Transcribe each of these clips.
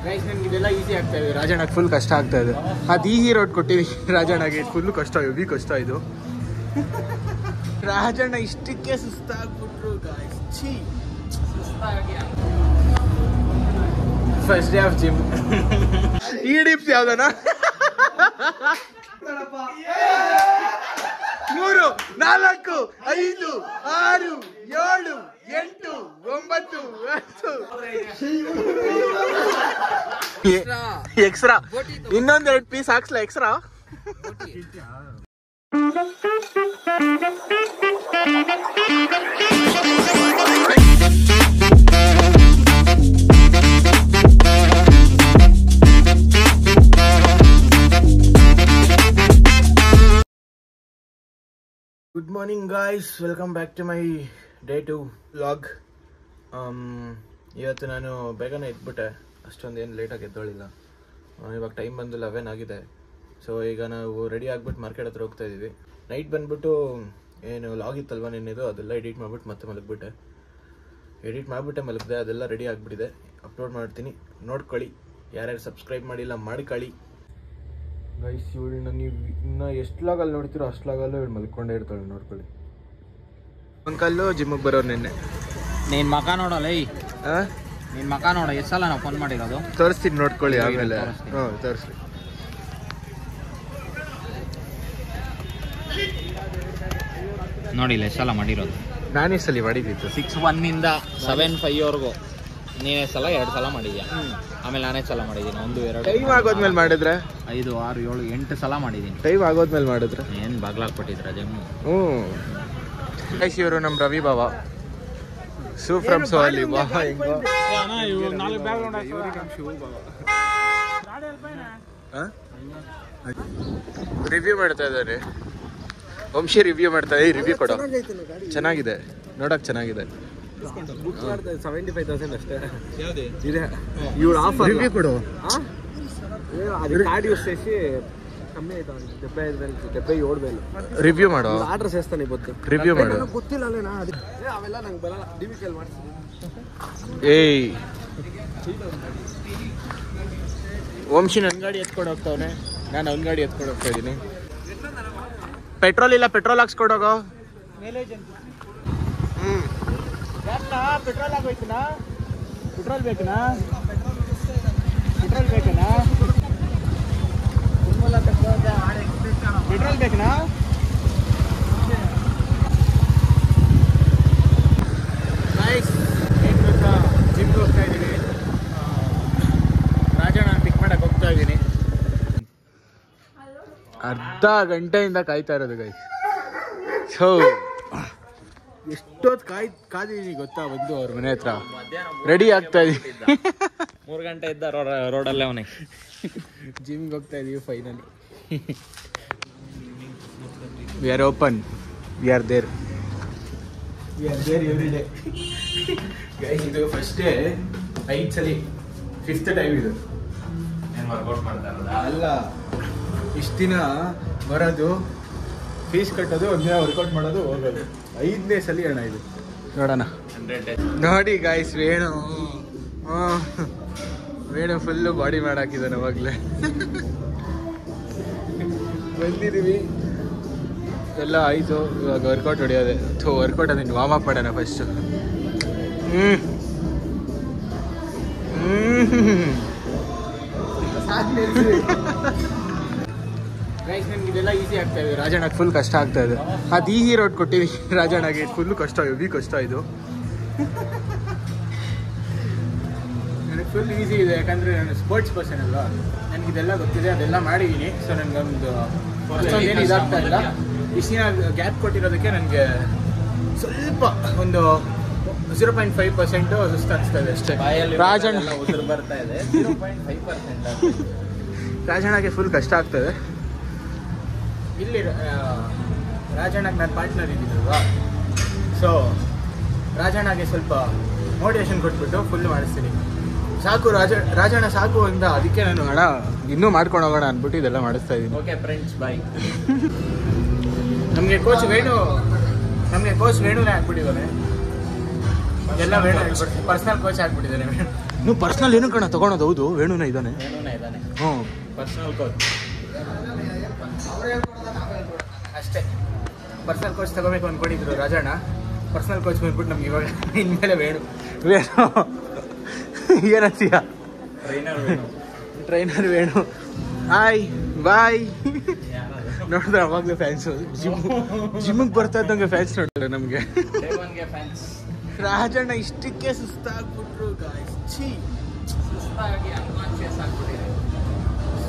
Guys ನನಗೆ ಇದೆಲ್ಲ easy ಆಗ್ತಾ ಇದೆ, ರಾಜಣ್ಣಗೆ ಫುಲ್ ಕಷ್ಟ ಆಗ್ತಾ ಇದೆ. ಅದು ಈಸಿ ರೋಡ್ ಕೊಟ್ಟಿದ್ದೀವಿ ರಾಜಣ್ಣಗೆ, ಫುಲ್ಲು ಕಷ್ಟ, ಹೆವಿ ಕಷ್ಟ ಇದು. ರಾಜಣ್ಣ ಇಷ್ಟಕ್ಕೆ ಸುಸ್ತಾಗ್ಬಿಟ್ರು guys. First day of gym. ಈ ಡಿಪ್ಸ್ ಯಾವ್ದನ? 3 4 5 6 7 8 9 10 ಎಕ್ಸ್ಟ್ರಾ ಇನ್ನೊಂದೆರಡು ಪೀಸ್ ಹಾಕ್ಸ್ಲಾ extra? Good morning guys, welcome back to my day 2 vlog. ಇವತ್ತು ನಾನು ಬೇಗನೆ ಎದ್ಬಿಟ್ಟೆ, ಅಷ್ಟೊಂದು ಏನು ಲೇಟಾಗಿ ಎದ್ದೋಳಿಲ್ಲ. ಇವಾಗ ಟೈಮ್ ಬಂದು 11 ಆಗಿದೆ. ಸೊ ಈಗ ನಾವು ರೆಡಿ ಆಗಿಬಿಟ್ಟು ಮಾರ್ಕೆಟ್ ಹತ್ರ ಹೋಗ್ತಾ ಇದ್ದೀವಿ. ನೈಟ್ ಬಂದ್ಬಿಟ್ಟು ಏನು ವ್ಲಾಗ್ ಇತ್ತಲ್ವ ನೆನ್ನೆದು, ಅದೆಲ್ಲ ಎಡಿಟ್ ಮಾಡಿಬಿಟ್ಟು ಮತ್ತೆ ಮಲಗಿಬಿಟ್ಟೆ. ಮಲಗಿದೆ, ಅದೆಲ್ಲ ರೆಡಿ ಆಗಿಬಿಟ್ಟಿದೆ. ಅಪ್ಲೋಡ್ ಮಾಡ್ತೀನಿ, ನೋಡ್ಕೊಳ್ಳಿ. ಯಾರ್ಯಾರು ಸಬ್ಸ್ಕ್ರೈಬ್ ಮಾಡಿಲ್ಲ ಮಾಡ್ಕೊಳ್ಳಿ ಗೈಸ್. ಇವಳನ್ನ ನೀವು ಇನ್ನೂ ಎಷ್ಟು ಲಾಗಲ್ಲಿ ನೋಡ್ತೀರೋ ಅಷ್ಟು ಲಾಗಲ್ಲೂ ಇವಳು ಮಲ್ಕೊಂಡೇ ಇರ್ತಾಳೆ, ನೋಡ್ಕೊಳ್ಳಿ. ಅಂಕಲ್ಲು ಜಿಮ್ಮಿಗೆ ಬರೋರು ನಿನ್ನೆ. ನೀನ್ ಮಕ ನೋಡಲ್ಲ, ನಿನ್ ಮಕ ನೋಡ. ಎಷ್ಟು ಸಲ ನಾವು ಫೋನ್ ಮಾಡಿರೋದು ತೋರಿಸ್ತೀನಿ, ನೋಡ್ಕೊಳ್ಳಿ ಆಮೇಲೆ. ತೋರಿಸ್ರಿ. ನೋಡಿಲ್ಲ ಎಷ್ಟು ಸಲ ಮಾಡಿರೋದು. ನಾನೇ ಸಲ ಮಾಡಿದ್ದು 6-1 ಇಂದ 7-5 ನೀನೇ ಸಲ 2 ಸಲ ಮಾಡಿದ್ಯಾ. ಆಮೇಲೆ ನಾನೇ ಸಲ ಮಾಡಿದ್ದೀನಿ 1-2. ಟೈಮ್ ಆಗೋದ್ಮೇಲೆ ಮಾಡಿದ್ರೆ 5, 6, 7, 8 ಸಲ ಮಾಡಿದ್ದೀನಿ. ಟೈಮ್ ಆಗೋದ್ಮೇಲೆ ಮಾಡಿದ್ರೆ ಏನು ಬಾಗ್ಲಾಕ್ಬಿಟ್ಟಿದ್ರ ಜಮ್ಮು. ಗೈಸ್ ಇವರು ನಮ್ಮ ರವಿ ಬಾಬಾ, ಸೂ ಫ್ರಮ್ ಸೋಲಿ. ರಿವ್ಯೂ ಮಾಡ್ತಾ ಇದ್ದಾರೆ, ವಂಶಿ ರಿವ್ಯೂ ಮಾಡ್ತಾ ಇದ್ದಾರೆ. ರಿವ್ಯೂ ಕೊಡೋ. ಚೆನ್ನಾಗಿದೆ, ನೋಡಕ್ ಚೆನ್ನಾಗಿದೆ. 75,000 ಅಷ್ಟೇ ಇದೆ. ರಿವ್ಯೂ ಕೊಡು. ಕಾರ್ಡ್ ಯೂಸ್ చేసి ಕಮ್ಮಿ ಆಯ್ತು. 75,000 ರಿವ್ಯೂ ಮಾಡೋ. ಆರ್ಡರ್ చేస్తాను ಇವತ್ತು. ರಿವ್ಯೂ ಮಾಡು. ಗೊತ್ತಿಲ್ಲ ಅಲ್ಲೇನಾ ಅವೆಲ್ಲ ನಂಗೆ ಬರಲ್ಲ. ಡಿವಿಕೆಲ್ ಮಾಡ್ತೀನಿ. ಏಯ್ ವಂಶಿ ನನ್ನ ಗಾಡಿ ಎತ್ಕೊಂಡು ಹೋಗ್ತಾವನೆ, ನಾನು ಅವ್ನ ಗಾಡಿ ಎತ್ಕೊಂಡು ಹೋಗ್ತಾ ಇದ್ದೀನಿ. ಪೆಟ್ರೋಲ್ ಇಲ್ಲ, ಪೆಟ್ರೋಲ್ ಹಾಕ್ಸ್ಕೊಡೋಗೋ. ಪೆಟ್ರೋಲ್ ಹಾಕೋಯ್ತನಾ? ಪೆಟ್ರೋಲ್ ಬೇಕನಾ? ಪೆಟ್ರೋಲ್ ಬೇಕನಾ? ಪೆಟ್ರೋಲ್ ಬೇಕನಾ? ಜಿಮ್ಗೆ ಹೋಗ್ತಾ ಇದ್ದೀನಿ. ರಾಜಣ್ಣ ಪಿಕ್ ಮಾಡಕ್ಕೆ ಹೋಗ್ತಾ ಇದ್ದೀನಿ. ಅರ್ಧ ಗಂಟೆಯಿಂದ ಕಾಯ್ತಾ ಇರೋದು ಗೈಸ್. ಸೊ ಎಷ್ಟೊತ್ತು ಕಾದಿದ್ದೀನಿ ಗೊತ್ತಾ, ಬಂದು ಅವ್ರ ಮನೆ ಹತ್ರ ರೆಡಿ ಆಗ್ತಾ ಇದೀವಿ. 3 ಗಂಟೆ ಇದ್ದ ರೋಡಲ್ಲೇ ಅವನೇ. ಜಿಮ್ಗೆ ಹೋಗ್ತಾ ಇದೀವಿ finally. We are open, we are there every day guys. ಇದು ಫಸ್ಟ್ ಡೇ 5 ಸಲ, 5th ಟೈಮ್ ಇದು. ವರ್ಕೌಟ್ ಮಾಡ್ತಾರಲ್ಲ ಅಲ್ಲ, ಇಷ್ಟು ದಿನ ಬರೋದು, ಫೀಸ್ ಕಟ್ಟೋದು, ಒಂದಿನ ವರ್ಕೌಟ್ ಮಾಡೋದು, ಹೋಗೋದು. 5ನೇ ಸಲ ಅಣ್ಣ ಇದು. ನೋಡೋಣ. ನೋಡಿ ಗಾಯ್ಸ್, ವೇಣು ಫುಲ್ಲು ಬಾಡಿ ಮಾಡಾಕಿದ್ದಾನೆ ಅವಾಗಲೇ. ಬಂದಿದ್ದೀವಿ, ಎಲ್ಲ ಆಯಿತು. ಇವಾಗ ವರ್ಕೌಟ್ ಹೊಡೆಯೋದೆ. ವರ್ಕೌಟ್ ಅದನ್ನು ವಾರ್ಮ್ ಅಪ್ ಮಾಡೋಣ ಫಸ್ಟು. ಗೈಸ್ ನನಗೆ ಇದೆಲ್ಲ ಈಸಿ ಆಗ್ತಾ ಇದೆ, ರಾಜಣ್ಣಗೆ ಫುಲ್ ಕಷ್ಟ ಆಗ್ತಾ ಇದೆ. ಅದು ಈಸಿ ರೋಡ್ ಕೊಟ್ಟಿದ್ದೀವಿ ರಾಜಣ್ಣಗೆ, ಫುಲ್ಲು ಕಷ್ಟ, ಹೆವಿ ಕಷ್ಟ ಇದು. ನನಗೆ ಫುಲ್ ಈಸಿ ಇದೆ, ಯಾಕಂದರೆ ನಾನು ಸ್ಪೋರ್ಟ್ಸ್ ಪರ್ಸನ್ ಅಲ್ವಾ, ನನಗಿದೆಲ್ಲ ಗೊತ್ತಿದೆ, ಅದೆಲ್ಲ ಮಾಡಿದ್ದೀನಿ. ಸೊ ನನಗೊಂದು ಏನು ಇದಾಗ್ತಾ ಇಲ್ಲ. ಇಷ್ಟು ದಿನ ಗ್ಯಾಪ್ ಕೊಟ್ಟಿರೋದಕ್ಕೆ ನನಗೆ ಸ್ವಲ್ಪ ಒಂದು 0.5% ಸುಸ್ತು ಅನಿಸ್ತಾ ಇದೆ ಅಷ್ಟೇ. ರಾಜಣ್ಣ ಬರ್ತಾ ಇದೆ 0.5%. ರಾಜಣ್ಣಗೆ ಫುಲ್ ಕಷ್ಟ ಆಗ್ತದೆ. ಇಲ್ಲಿ ರಾಜಣ್ಣಗೆ ನಾನು ಪಾರ್ಟ್ನರ್ ಇದ್ದೀನಲ್ವಾ, ಸೊ ರಾಜಣ್ಣಗೆ ಸ್ವಲ್ಪ ಮೋಟಿವೇಶನ್ ಕೊಟ್ಬಿಟ್ಟು ಫುಲ್ ಮಾಡಿಸ್ತೀನಿ. ಸಾಕು ರಾಜಣ್ಣ ಸಾಕು ಅಂತ, ಅದಕ್ಕೆ ನಾನು ಅಣ್ಣ ಇನ್ನೂ ಮಾಡ್ಕೊಂಡು ಹೋಗೋಣ ಅಂದ್ಬಿಟ್ಟು ಇದೆಲ್ಲ ಮಾಡಿಸ್ತಾ ಇದ್ದೀನಿ. ಓಕೆ ಫ್ರೆಂಡ್ಸ್, ಬಾಯ್. ನಮಗೆ ಕೋಚ್ ವೇಣುನೇ ಆಗ್ಬಿಟ್ಟಿದ್ದಾನೆ. ಎಲ್ಲ ವೇಣು ಪರ್ಸನಲ್ ಕೋಚ್ ಆಗ್ಬಿಟ್ಟಿದ್ದಾನೆ. ನೀವು ಪರ್ಸ್ನಲ್ ಏನು ಕಣ ತಗೊಳೋದು? ಹೌದು, ವೇಣುನೇ ಇದ್ದಾನೆ. ಹ್ಞೂ, ಪರ್ಸನಲ್ ಕೋಚ್ ಅಷ್ಟೇ. ಪರ್ಸನಲ್ ಕೋಚ್ ತಗೋಬೇಕು ಅಂದ್ಕೊಂಡಿದ್ರು ರಾಜಣ್ಣ. ಪರ್ಸನಲ್ ಕೋಚ್ ಬಂದ್ಬಿಟ್ಟು ನಮ್ಗೆ ಇವಾಗ ಇನ್ಮೇಲೆ ವೇಣು ಏನಂತೀಯ? ಟ್ರೈನರ್ ವೇಣು. Hi bye. ನೋಡಿದ್ರೆ ಅವಾಗಲೇ ಫ್ಯಾನ್ಸು. ಜಿಮ್ಮಿಗೆ ಬರ್ತಾ ಇದ್ದಂಗೆ ಫ್ಯಾನ್ಸ್ ನೋಡಿದ್ರೆ ನಮಗೆ. ರಾಜಣ್ಣ ಇಷ್ಟಕ್ಕೆ ಸುಸ್ತಾಗ್ಬಿಟ್ರು ಗಾಯ್ಸ್.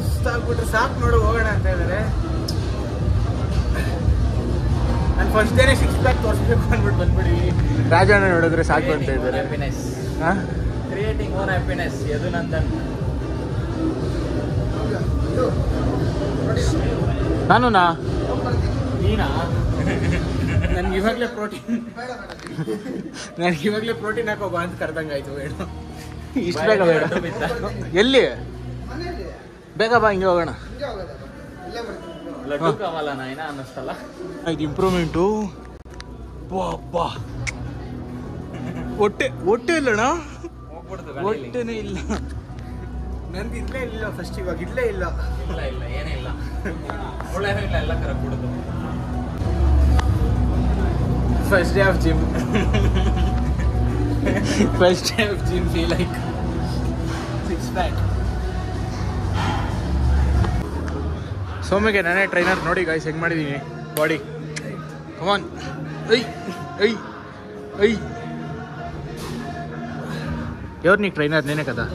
ಸುಸ್ತಾಗ್ಬಿಟ್ರು, ಸಾಕು ನೋಡು ಹೋಗೋಣ ಅಂತ ಹೇಳಿದ್ರೆ. ನಾನು ಫಸ್ಟ್ ಡೇನೇ 6 ಪ್ಯಾಕ್ ತೋರಿಸ್ಬೇಕು ಅಂದ್ಬಿಟ್ಟು ಬಂದ್ಬಿಡಿ. ರಾಜಣ್ಣ ನೋಡಿದ್ರೆ ಸಾಕು ಅಂತ ಇದ್ದಾರೆ. ಹಾಂ, ಕ್ರಿಯೇಟಿಂಗ್ ಓನ್ ಹ್ಯಾಪಿನೆಸ್. ಎದು ನಂದನ್. ನಾನುನಾ? ನೀನಾ? ನನಗೆ ಇವಾಗಲೇ ಪ್ರೋಟೀನ್ ಹಾಕೋಬಾ ಅಂತ ಕರೆದಂಗೆ ಆಯ್ತು ವೇಣು. ಇಷ್ಟು ಬೇಗ ಬೇಡ. ಎಲ್ಲಿ? ಬೇಗ ಬಾ, ಹಿಂಗೆ ಹೋಗೋಣ. ಲಡ್ಡು ಕಾವಲ್ಲ ನಾಯಿನ ಅನ್ನಿಸ್ತಲ್ಲ. ಇದು ಇಂಪ್ರೂವ್ಮೆಂಟು. ಬಾ ಹೊಟ್ಟೆ ಇಲ್ಲಣ್ಣ, ಹೊಟ್ಟೆನೇ ಇಲ್ಲ. ನಂದು ಇಲ್ಲೇ ಇಲ್ಲ ಫಸ್ಟ್, ಇವಾಗ ಇಲ್ಲೇ ಇಲ್ಲ. ಇಲ್ಲ ಏನೇ ಇಲ್ಲ, ಒಳ್ಳೆನೂ ಇಲ್ಲ, ಎಲ್ಲ ಕರೆಕ್ಟ್ ಬಿಡುದು. First day of gym. First day of gym feel like 6 pack. ಸೋಮಿಗೆ ನಾನೇ ಟ್ರೈನರ್. ನೋಡಿ ಗಾಯ್ಸ್ ಹೆಂಗೆ ಮಾಡಿದ್ದೀನಿ ಬಾಡಿ. ಕಮಾನ್. ಐ ఎవరు నీకు ట్రైనర్? నేనే కదా.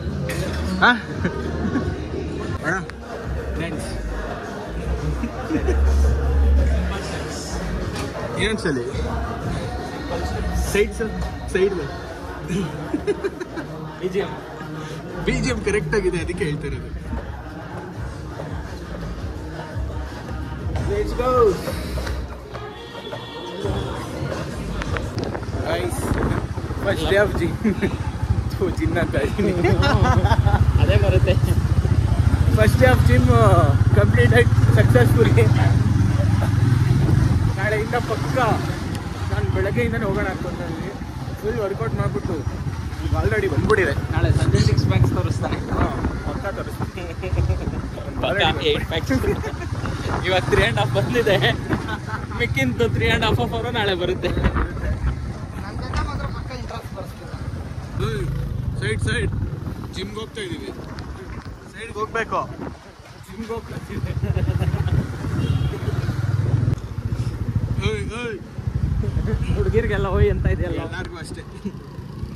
ಏನನ್ಸಲಿ ಸೈಡ್ BGM ಕರೆಕ್ಟ್ ಆಗಿದೆ, ಅದಕ್ಕೆ ಹೇಳ್ತಾ ಇರೋದು. Let's go. Guys, first day of gym. Jinnah ಅಂತ ಇದ್ದೀನಿ. ಅದೇ ಬರುತ್ತೆ. First day of gym complete ಆಗಿ ಸಕ್ಸಸ್ಫುಲಿ. ನಾಳೆಯಿಂದ ಪಕ್ಕ ನಾನು ಬೆಳಗ್ಗೆಯಿಂದನೇ ಹೋಗೋಣ ಅನ್ಕೊಂತೀನಿ. ಫುಲ್ ವರ್ಕೌಟ್ ಮಾಡಿಬಿಟ್ಟು ಈಗ ಆಲ್ರೆಡಿ ಬಂದ್ಬಿಟ್ಟಿದೆ. ನಾಳೆ ಸಂಜೆ 6 ಪ್ಯಾಕ್ಸ್ ತೋರಿಸ್ತಾನೆ. ಪಕ್ಕ ತೋರಿಸ್ತೀನಿ. 8 ಪ್ಯಾಕ್ಸ್. ಇವತ್ತು 3.5 ಬಂದಿದೆ. ಮಿಕ್ಕಿಂದು 3.5 ಅವರು ನಾಳೆ ಬರುತ್ತೆ. ಸೈಡ್ ಜಿಮ್ಗೆ ಹೋಗ್ತಾ ಇದ್ದೀವಿ. ಸೈಡ್ಗೆ ಹೋಗ್ಬೇಕು. ಜಿಮ್ಗೆ ಹೋಗ್ತಿದ್ದೆ. ಹುಡುಗಿರಿಗೆಲ್ಲ ಹೋಯ್ ಅಂತ ಇದೆಯಲ್ಲ. ಎಲ್ಲರಿಗೂ ಅಷ್ಟೇ.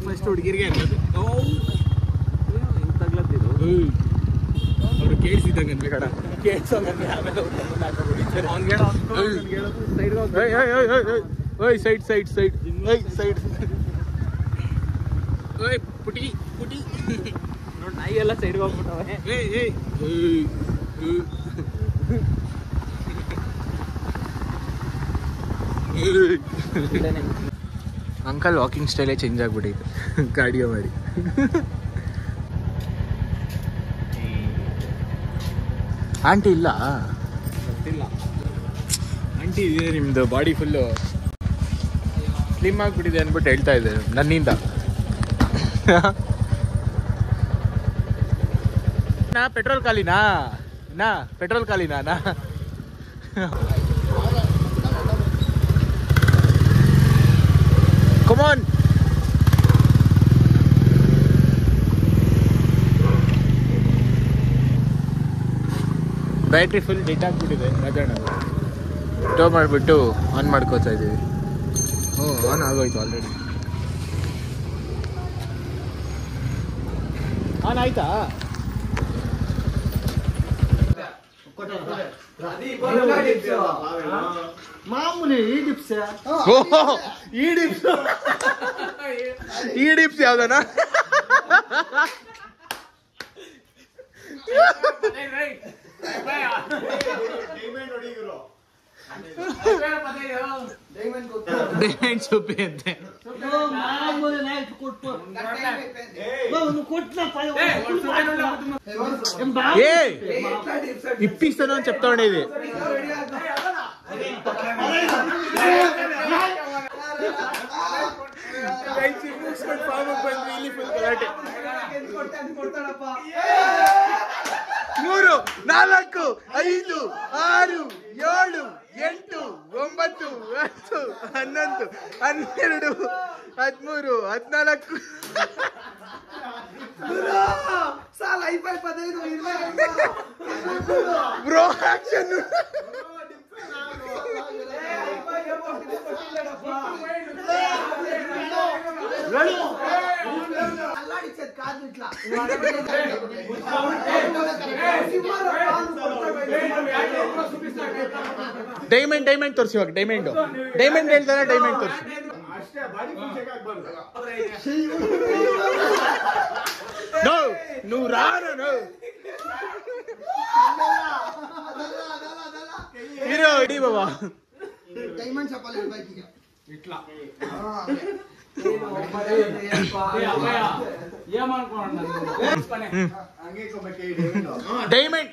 ಫಸ್ಟ್ ಹುಡುಗಿರಿಗೆ ಅನ್ನೋದು. ಹಿಂಗೆ ತಗ್ಲತ್ತಿದ್ದು ಅವ್ರು ಕೇಳಿಸಿದಂಗೆ ಅನ್ಬೇಕಡ. ಕೇಳಿಸೋಂಗಂದ್ರೆ ಆಮೇಲೆ ಸೈಡ್ ಪುಟಿ ನೋಡಿ, ನಾಯಿ ಎಲ್ಲ ಸೈಡ್ಗೆ ಹೋಗ್ಬಿಟ್ಟವೆ. ಅಂಕಲ್ ವಾಕಿಂಗ್ ಸ್ಟೈಲೇ ಚೇಂಜ್ ಆಗ್ಬಿಟ್ಟಿದೆ ಕಾರ್ಡಿಯೋ ಮಾಡಿ. ಆಂಟಿ ಇಲ್ಲ? ಗೊತ್ತಿಲ್ಲ. ಆಂಟಿ ಇದೆ. ನಿಮ್ಮದು ಬಾಡಿ ಫುಲ್ಲು ಸ್ಲಿಮ್ ಆಗಿಬಿಟ್ಟಿದೆ ಅಂದ್ಬಿಟ್ಟು ಹೇಳ್ತಾ ಇದ್ದೆ ನನ್ನಿಂದ. ಪೆಟ್ರೋಲ್ ಖಾಲಿನಾ? ಪೆಟ್ರೋಲ್ ಖಾಲಿನಾ? ಕಮಾನ್. ಬ್ಯಾಟ್ರಿ ಫುಲ್ ಡೆಡ್ ಆಗಿಬಿಟ್ಟಿದೆ. ರಾಜಣ್ಣ ಟೋ ಮಾಡಿಬಿಟ್ಟು ಆನ್ ಮಾಡ್ಕೋತಾ ಇದ್ದೀವಿ. ಆನ್ ಆಗೋಯ್ತು ಆಲ್ರೆಡಿ. ಆನ್ ಆಯ್ತಾ? ಮಾಮೂಲಿ ಈ ಡಿಪ್ಸ್ ಯಾವ್ದನ? ಡೈಮಂಡ್ ಸೊಪ್ಪೆ ಅಂತೆ. ఇప్పిస్తాను అని చెప్తా ఉండేది. 3 4 5 6 7 8 9 10 11 12 13 14 ಸಾಲ 15 ಬ್ರೋ ಆಕ್ಷನ್ ಡೈಮಂಡ್ ತೋರಿಸಿ ಇವಾಗ ಡೈಮಂಡ್ ಹೇಳ್ತಾರೆ ಡೈಮಂಡ್ ತೋರಿಸಿ ನೂರಾರು ಹೀರೋ ಇಡಿ ಬಾಬಾ ಡೈಮಂಡ್ ಚಪ್ಪಲ್ ಇರ್ಬೇಕೀಗ ಇಟ್ಲ ಡೈಮಂಡ್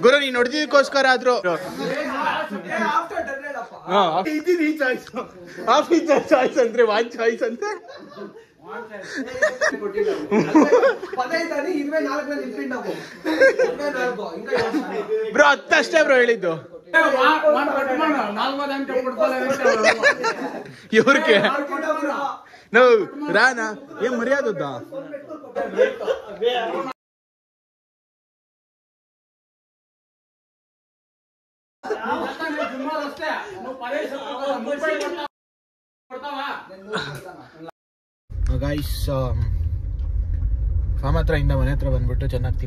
ಗುರು ನೀನ್ ನೋಡಿದಕ್ಕೋಸ್ಕರ ಆದ್ರೂ ಚಾಯ್ಸ್ ಅಂದ್ರೆ ಒನ್ ಚಾಯ್ಸ್ ಅಂತ ಬ್ರೋ ಹತ್ತಷ್ಟೇ ಬ್ರೋ ಹೇಳಿದ್ದು ಇವ್ರಿಗೆ ನಾವು ರಾನಾ ಏನ್ ಮರ್ಯಾದದ್ದ ಗೈಸ್ ಫಾರ್ಮ್ ಹತ್ರ ಇಂದ ಮನೆ ಹತ್ರ ಬಂದ್ಬಿಟ್ಟು ಚೆನ್ನಾಗಿ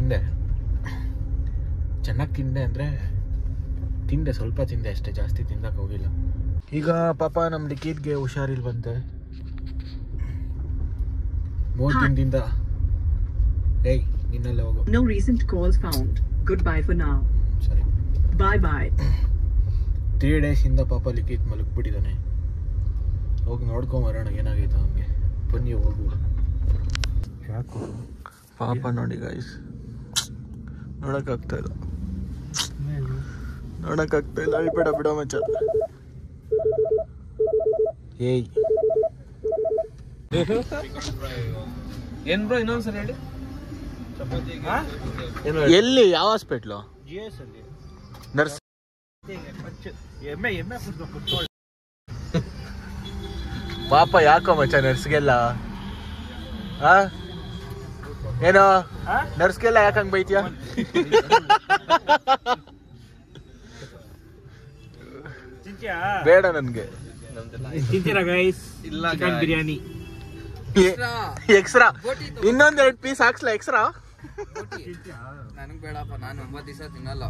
ತಿಂದೆ ಅಂದರೆ ಸ್ವಲ್ಪ ತಿಂದೆ ಅಷ್ಟೇ, ಜಾಸ್ತಿ ತಿನ್ನಕ್ಕೆ ಹೋಗಿಲ್ಲ. ಈಗ ಪಾಪ ನಮ್ಮ ಲಿಖಿತ್ಗೆ ಹುಷಾರಿಲ್ಲ ಬಂತೆ 3 ದಿನದಿಂದ. ಏಯ್ ನಿನ್ನೆಲ್ಲ ಹೋಗು. No recent calls found. Goodbye for now. ಸರಿ Bye. 3 days ಇಂದ ಪಾಪ ಲಿಖಿತ್ ಮಲಗ್ಬಿಟ್ಟಿದ್ದಾನೆ. ಹೋಗಿ ನೋಡ್ಕೊಂಬರೋಣ ಏನಾಗೈತೆ ಅವನಿಗೆ. ಬನ್ನಿ ಹೋಗುವ. ಯಾಕೋ ಪಾಪ ನೋಡಿ ಗೈಸ್, ನೋಡೋಕ್ಕಾಗ್ತಾ ಇಲ್ಲ ಅಳ್ಬೇಡ ಬಿಡೋ ಮಚ್ಚ. ಏಯ್ ಏನ್ ಬ್ರೋ ಇನ್ನೊಂದ್ಸರಿ ಹೇಳಿ. ಎಲ್ಲಿ ಯಾವ ಹಾಸ್ಪಿಟ್ಲು? ನರ್ಸ್ ಪಾಪ ಯಾಕೋ ಮಚ್ಚ ನರ್ಸ್ಗೆಲ್ಲ ಏನೋ ನರ್ಸ್ಗೆಲ್ಲ ಯಾಕಂಗ್ ಬೈತೀಯ? ಬೇಡ ನನ್ಗೆ. ಬಿರಿಯಾನಿ ಎಕ್ಸ್ಟ್ರಾ ಇನ್ನೊಂದ್ 2 ಪೀಸ್ ಹಾಕ್ಸ್ಲಾ ಎಕ್ಸ್ಟ್ರಾ? ನನಗ್ ಬೇಡಪ್ಪ, ನಾನು 9 ದಿವಸ ತಿನ್ನಲ್ಲ.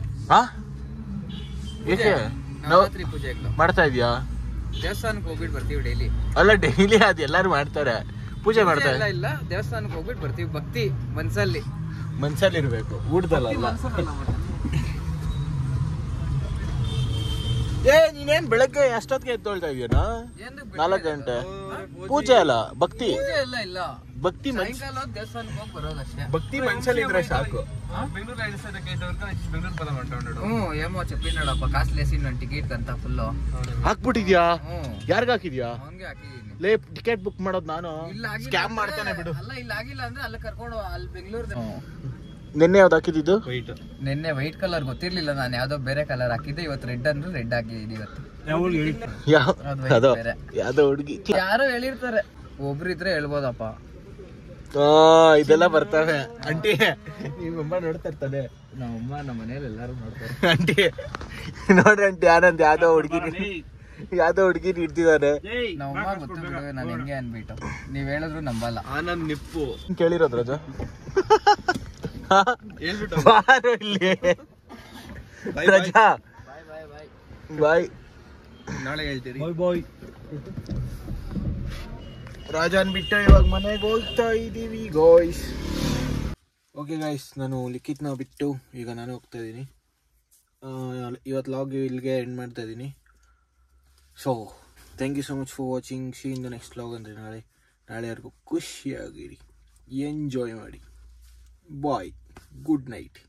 ನವರಾತ್ರಿ ಪೂಜೆ ಮಾಡ್ತಾ ಇದೀಯಾ? ದೇವಸ್ಥಾನಕ್ಕೆ ಹೋಗ್ಬಿಟ್ಟು ಬರ್ತೀವಿ ಡೈಲಿ. ಅಲ್ಲ ಡೈಲಿ ಅದು ಎಲ್ಲಾರು ಮಾಡ್ತಾರೆ, ಪೂಜೆ ಮಾಡ್ತಾರೆ. ಇಲ್ಲ ದೇವಸ್ಥಾನಕ್ಕೆ ಹೋಗ್ಬಿಟ್ಟು ಬರ್ತೀವಿ, ಭಕ್ತಿ ಮನ್ಸಲ್ಲಿ ಇರ್ಬೇಕು, ಊಟದಲ್ಲ. ನೀನೇನ್ ಬೆಳಗ್ಗೆ ಅಷ್ಟೊತ್ತಿಗೆ ಎದ್ದೊಳ್ತಾ ಇದೀಯನಾ? 4 ಗಂಟೆ ಪೂಜೆ ಅಲ್ಲ, ಭಕ್ತಿ. ಇಲ್ಲ ಭಕ್ತಿ ದೇವಸ್ಥಾನಕ್ಕೆ ಹೋಗಿ ಬರೋದಷ್ಟೇ. ಭಕ್ತಿ ಮನ್ಸಲ್ಲಿ ಇದ್ರೆ ಸಾಕು. ಏಮೋ ಚೆಪ್ಪಿನಪ್ಪ, ಕಾಸ್ಟ್ಲಿ ನನ್ನ ಟಿಕೆಟ್ ಅಂತ ಫುಲ್ಲು ಹಾಕ್ಬಿಟ್ಟಿದ್ಯಾ? ಯಾರ್ಗ ಹಾಕಿದ್ಯಾ? ಅವನ್ಗೆ ಹಾಕಿದೀನಿ. ಲೇ ಟಿಕೆಟ್ ಬುಕ್ ಮಾಡೋದು ನಾನು ಸ್ಕ್ಯಾಮ್ ಮಾಡ್ತಾನೆ ಬಿಡು. ಅಲ್ಲ ಇಲ್ಲ ಆಗಿಲ್ಲ ಅಂದ್ರೆ ಅಲ್ಲಿ ಕರ್ಕೊಂಡು ಅಲ್ಲಿ ಬೆಂಗಳೂರು. ನಿನ್ನೆ ಯಾವ್ದು ಹಾಕಿದ್ದು? ನಿನ್ನೆ ವೈಟ್ ಕಲರ್ ಗೊತ್ತಿರ್ಲಿಲ್ಲ, ನಾನು ಯಾವ್ದೋ ಬೇರೆ ಕಲರ್ ಹಾಕಿದ್ದೆ. ಇವತ್ತು ರೆಡ್ ಅಂದ್ರೆ ರೆಡ್ ಹಾಕಿದ್ದೀನಿ. ಇವತ್ತು ಯಾವ್ದೋ ಹುಡುಗಿ ಯಾರೋ ಹೇಳಿರ್ತಾರೆ, ಒಬ್ರು ಇದ್ರೆ ಹೇಳ್ಬೋದಪ್ಪ. ಇದೆಲ್ಲ ಬರ್ತವೆ ಆಂಟಿ. ನಿಮ್ಮಮ್ಮ ನೋಡ್ತಾ ಇರ್ತಾನೆ. ನಮ್ಮಮ್ಮ ನಮ್ಮ ಮನೇಲಿ ಎಲ್ಲಾರು ನೋಡ್ತಾರೆ. ಆಂಟಿ ನೋಡ್ರಿ ಆಂಟಿ, ಆನಂದ್ ಯಾವ್ದೋ ಹುಡುಗಿ ಹಿಡ್ದಿದ್ದಾರೆ. ನಮ್ಮಮ್ಮ ಗೊತ್ತು ಬಿಡು, ನಾನು ಹೆಂಗೆ ಅನ್ಬಿಟ್ಟು ನೀವ್ ಹೇಳಿದ್ರು ನಂಬಲ್ಲ. ಆನಂದ್ ನಿಪ್ಪು ಕೇಳಿರೋದು ರಜಾ ಬಾರು ಇಲ್ಲಿ. ರಜಾ ಬಾಯ್, ನಾಳೆ ಹೇಳ್ತೀರಿ. ರಾಜಾನ್ ಬಿಟ್ಟು ಇವಾಗ ಮನೆಗೆ ಹೋಗ್ತಾ ಇದ್ದೀವಿ ಗಾಯ್ಸ್. ಓಕೆ ಗಾಯ್ಸ್, ನಾನು ಲಿಖಿತ್ನ ಬಿಟ್ಟು ಈಗ ನಾನು ಹೋಗ್ತಾ ಇದ್ದೀನಿ. ಇವತ್ತು ಲಾಗ್ ಇಲ್ಲಿಗೆ ಎಂಡ್ ಮಾಡ್ತಾ ಇದ್ದೀನಿ. So thank you so much for watching. See in the next log. ಅಂದರೆ ನಾಳೆವರೆಗೂ ಖುಷಿಯಾಗಿರಿ, ಎಂಜಾಯ್ ಮಾಡಿ. Bye, good night.